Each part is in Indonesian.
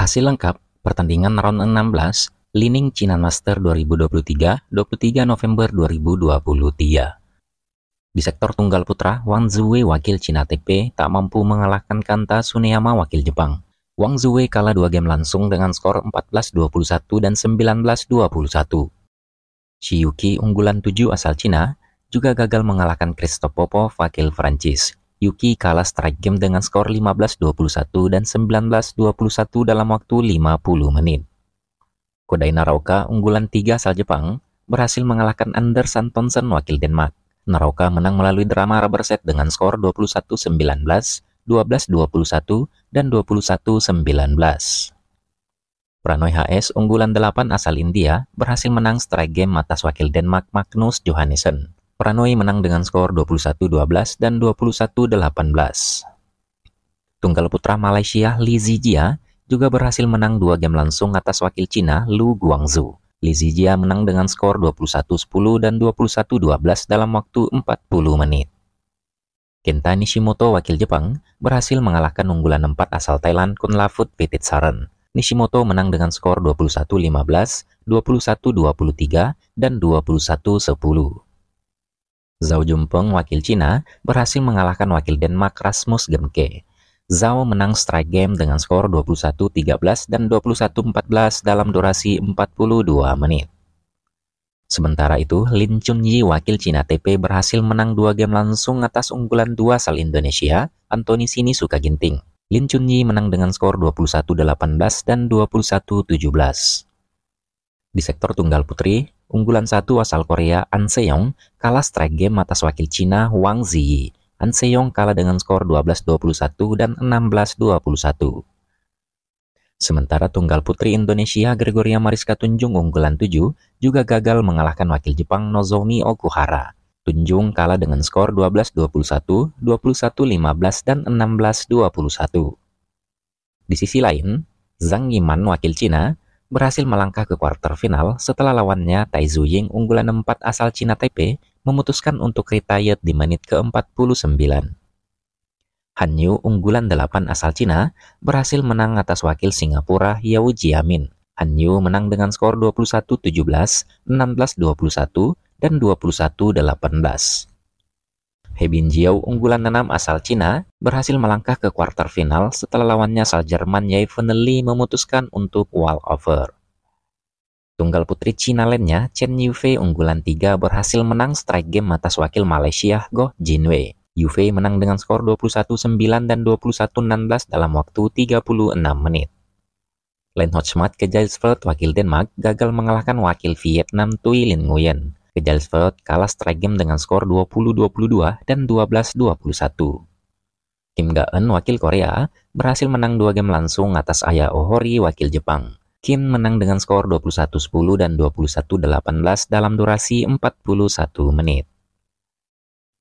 Hasil lengkap pertandingan round 16 Li-Ning China Master 2023, 23 November 2023. Di sektor tunggal putra, Wang Zuwei wakil China Taipei tak mampu mengalahkan Kanta Tsuneyama wakil Jepang. Wang Zuwei kalah 2 game langsung dengan skor 14-21 dan 19-21. Shi Yuqi unggulan 7 asal Cina juga gagal mengalahkan Christoph Popov wakil Prancis. Yuki kalah strike game dengan skor 15-21 dan 19-21 dalam waktu 50 menit. Kodai Naraoka unggulan 3 asal Jepang berhasil mengalahkan Anders Antonsen wakil Denmark. Naraoka menang melalui drama rubber set dengan skor 21-19, 12-21, dan 21-19. Prannoy HS unggulan 8 asal India berhasil menang strike game atas wakil Denmark Magnus Johannessen. Prannoy menang dengan skor 21-12 dan 21-18. Tunggal putra Malaysia Li Zijia juga berhasil menang 2 game langsung atas wakil Cina Lu Guangzhou. Li Zijia menang dengan skor 21-10 dan 21-12 dalam waktu 40 menit. Kenta Nishimoto wakil Jepang berhasil mengalahkan unggulan 4 asal Thailand Kunlavut Pititsarn. Nishimoto menang dengan skor 21-15, 21-23, dan 21-10. Zhao Jumpeng wakil Cina berhasil mengalahkan wakil Denmark Rasmus Gemke. Zhao menang strike game dengan skor 21-13 dan 21-14 dalam durasi 42 menit. Sementara itu, Lin Chunyi wakil Cina Taipei berhasil menang 2 game langsung atas unggulan 2 asal Indonesia, Anthony Sinisuka Ginting. Lin Chunyi menang dengan skor 21-18 dan 21-17. Di sektor tunggal putri, unggulan 1 asal Korea An Se-yong kalah strike game atas wakil Cina Wang Ziyi. An Se-yong kalah dengan skor 12-21 dan 16-21. Sementara tunggal putri Indonesia Gregoria Mariska Tunjung unggulan 7 juga gagal mengalahkan wakil Jepang Nozomi Okuhara. Tunjung kalah dengan skor 12-21, 21-15, dan 16-21. Di sisi lain, Zhang Yiman wakil Cina berhasil melangkah ke kuarter final setelah lawannya Tai Zuying unggulan 4 asal Cina Taipei memutuskan untuk retired di menit ke-49. Han Yu unggulan 8 asal Cina berhasil menang atas wakil Singapura Yao Jiamin. Han Yu menang dengan skor 21-17, 16-21, dan 21-18. He Binjiao unggulan 6 asal Cina berhasil melangkah ke kuarter final setelah lawannya asal Jerman Yifeng Li memutuskan untuk walkover. Tunggal putri Cina lainnya, Chen Yufei unggulan 3 berhasil menang strike game atas wakil Malaysia Goh Jinwei. Yufei menang dengan skor 21-9 dan 21-16 dalam waktu 36 menit. Len Hochmat Kejelsfeld wakil Denmark gagal mengalahkan wakil Vietnam Thuy Linh Nguyen. Kejelsfeld kalah strike game dengan skor 20-22 dan 12-21. Kim Ga-eun wakil Korea berhasil menang 2 game langsung atas Aya Ohori wakil Jepang. Kim menang dengan skor 21-10 dan 21-18 dalam durasi 41 menit.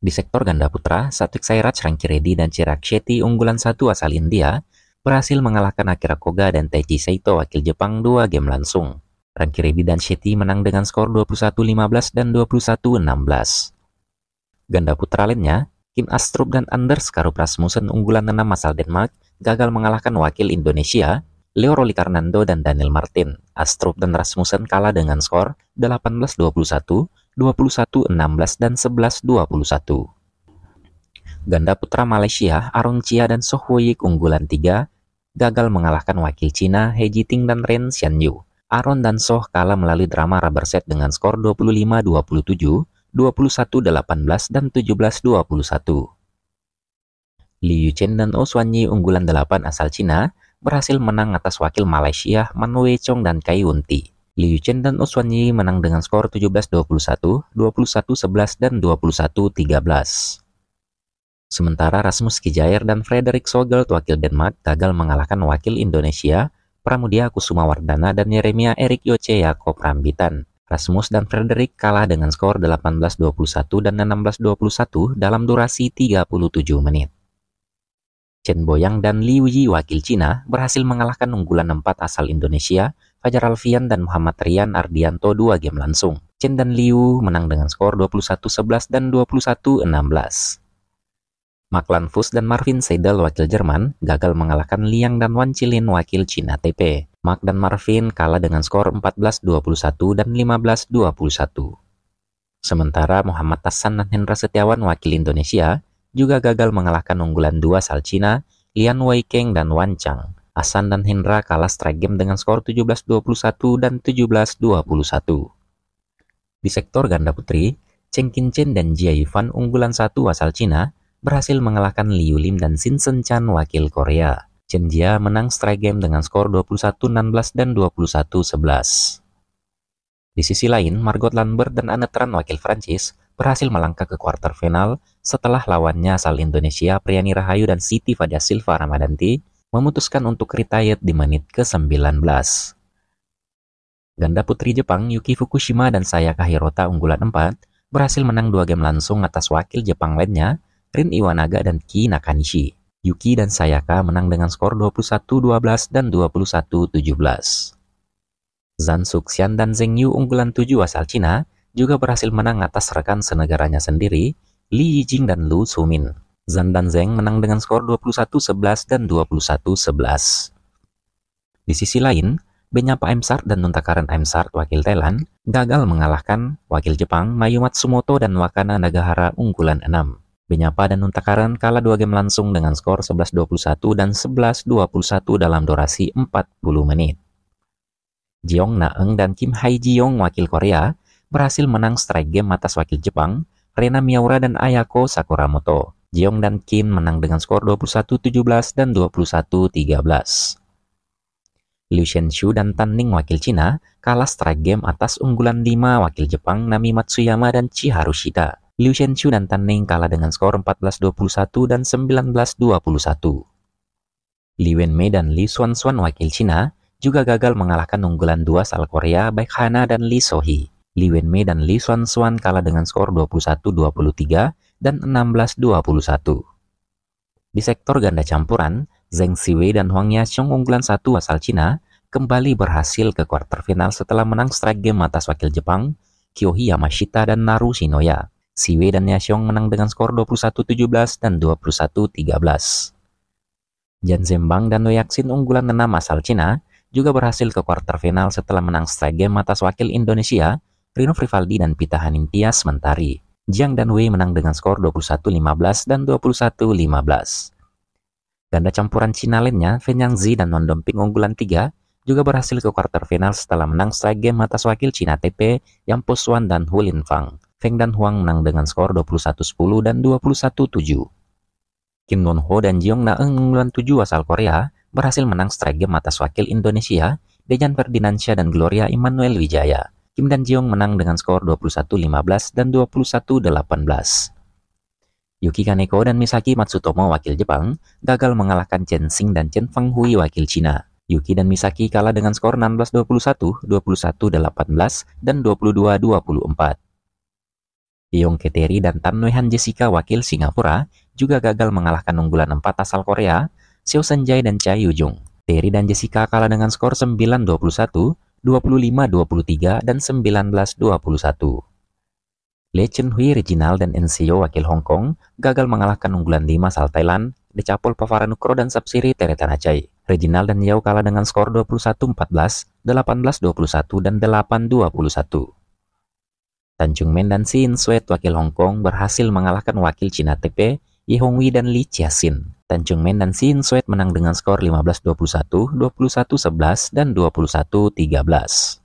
Di sektor ganda putra, Satvik Sairaj, Ranki Reddy, dan Chirag Shetty unggulan 1 asal India berhasil mengalahkan Akira Koga dan Taiji Saito wakil Jepang 2 game langsung. Ranki Reddy dan Shetty menang dengan skor 21-15 dan 21-16. Ganda putra lainnya, Kim Astrup dan Anders Karup Rasmussen unggulan 6 asal Denmark gagal mengalahkan wakil Indonesia, Leo Rolikarnando dan Daniel Martin. Astrup dan Rasmussen kalah dengan skor 18-21, 21-16, dan 11-21. Ganda putra Malaysia, Aaron Chia dan Soh Woyik unggulan 3 gagal mengalahkan wakil Cina, He Jiting dan Ren Xianyu. Aaron dan Soh kalah melalui drama rubber set dengan skor 25-27, 21-18, dan 17-21. Liu Yuchen dan Oh Xuanyi unggulan 8 asal Cina berhasil menang atas wakil Malaysia Man Wei Chong dan Kai Wunti. Liu Yuchen dan Oh Xuanyi menang dengan skor 17-21, 21-11, dan 21-13. Sementara Rasmus Kijaer dan Frederik Sogelt wakil Denmark gagal mengalahkan wakil Indonesia Pramudia Kusuma Wardana dan Yeremia Erik Yoce Yakob Rambitan. Rasmus dan Frederik kalah dengan skor 18-21 dan 16-21 dalam durasi 37 menit. Chen Boyang dan Liu Yi wakil Cina berhasil mengalahkan unggulan 4 asal Indonesia, Fajar Alfian dan Muhammad Rian Ardianto 2 game langsung. Chen dan Liu menang dengan skor 21-11 dan 21-16. Mark Lanfus dan Marvin Seidel wakil Jerman gagal mengalahkan Liang dan Wan Qilin wakil Cina Taipei. Mark dan Marvin kalah dengan skor 14-21 dan 15-21. Sementara Muhammad Tassan dan Hendra Setiawan wakil Indonesia juga gagal mengalahkan unggulan 2 asal Cina, Lian Weikeng dan Wan Chang. Hasan dan Hendra kalah straight game dengan skor 17-21 dan 17-21. Di sektor ganda putri, Cheng Qinchen dan Jia Yifan unggulan 1 asal Cina berhasil mengalahkan Liu Lim dan Shin Sen Chan wakil Korea. Chen Jia menang straight game dengan skor 21-16 dan 21-11. Di sisi lain, Margot Lambert dan Anne Tran wakil Prancis berhasil melangkah ke kuarter final setelah lawannya asal Indonesia Priani Rahayu dan Siti Fadia Silva Ramadanti memutuskan untuk retired di menit ke-19. Ganda putri Jepang Yuki Fukushima dan Sayaka Hirota unggulan 4 berhasil menang 2 game langsung atas wakil Jepang lainnya, Rin Iwanaga dan Ki Nakanishi. Yuki dan Sayaka menang dengan skor 21-12 dan 21-17. Zhang Suxian dan Zheng Yu unggulan 7 asal Cina juga berhasil menang atas rekan senegaranya sendiri, Li Yijing dan Lu Sumin. Zhang dan Zheng menang dengan skor 21-11 dan 21-11. Di sisi lain, Benyapa Aimsart dan Nuntakaran Aimsart wakil Thailand gagal mengalahkan wakil Jepang Mayu Matsumoto dan Wakana Nagahara unggulan 6. Benyapa dan Nuntakaran kalah 2 game langsung dengan skor 11-21 dan 11-21 dalam durasi 40 menit. Jeong Na-eung dan Kim Hae-jiong wakil Korea berhasil menang straight game atas wakil Jepang, Rena Miyaura dan Ayako Sakuramoto. Jeong dan Kim menang dengan skor 21-17 dan 21-13. Liu Shenshu dan Tan Ning wakil Cina kalah straight game atas unggulan 5 wakil Jepang Nami Matsuyama dan Chiharu Shida. Liu Shenshu dan Tan Ning kalah dengan skor 14-21 dan 19-21. Li Wenmei dan Li Xuanxuan wakil Cina juga gagal mengalahkan unggulan 2 asal Korea baik Hana dan Lee Sohee. Li Wenmei dan Li Xuanxuan kalah dengan skor 21-23 dan 16-21. Di sektor ganda campuran, Zheng Siwei dan Huang Yaqiong unggulan 1 asal Cina kembali berhasil ke kuarter final setelah menang straight game atas wakil Jepang, Kyohei Yamashita dan Naru Shinoya. Siwei dan Yaqiong menang dengan skor 21-17 dan 21-13. Jan Zembang dan Wei Yaxin unggulan 6 asal Cina juga berhasil ke kuarter final setelah menang straight game atas wakil Indonesia, Rino Frivaldi dan Pita Hanintias Mentari. Jiang dan Wei menang dengan skor 21-15 dan 21-15. Ganda campuran Cina lainnya, Fen Yangzi dan Wan Domping unggulan 3 juga berhasil ke kuarter final setelah menang straight game atas wakil Cina Taipei, Yang Poswan dan Hu Linfang. Feng dan Huang menang dengan skor 21-10 dan 21-7. Kim Don Ho dan Jeong Na-eung unggulan 7 asal Korea berhasil menang straight game atas wakil Indonesia, Dejan Ferdinansyah dan Gloria Immanuel Wijaya. Kim dan Jeong menang dengan skor 21-15 dan 21-18. Yuki Kaneko dan Misaki Matsutomo wakil Jepang gagal mengalahkan Chen Xing dan Chen Fenghui wakil Cina. Yuki dan Misaki kalah dengan skor 16-21, 21-18, dan 22-24. Yeong Keteri dan Tan Noihan Jessica wakil Singapura juga gagal mengalahkan unggulan 4 asal Korea, Seo Senjai dan Cha Yu-jung. Terry dan Jessica kalah dengan skor 9-21, 25-23, dan 19-21. Lee Chen-hui Reginald dan Ensio wakil Hong Kong gagal mengalahkan unggulan 5 asal Thailand, Decapol Pavaranukro dan Sapsiri Teretanachai. Reginald dan Yao kalah dengan skor 21-14, 18-21, dan 8-21. Tan Chungmen dan Sin Sweat wakil Hong Kong berhasil mengalahkan wakil Cina Taipei, Ye Hongwei dan Li Chiasin. Tan Chungmen dan Sin Sweat menang dengan skor 15-21, 21-11, dan 21-13.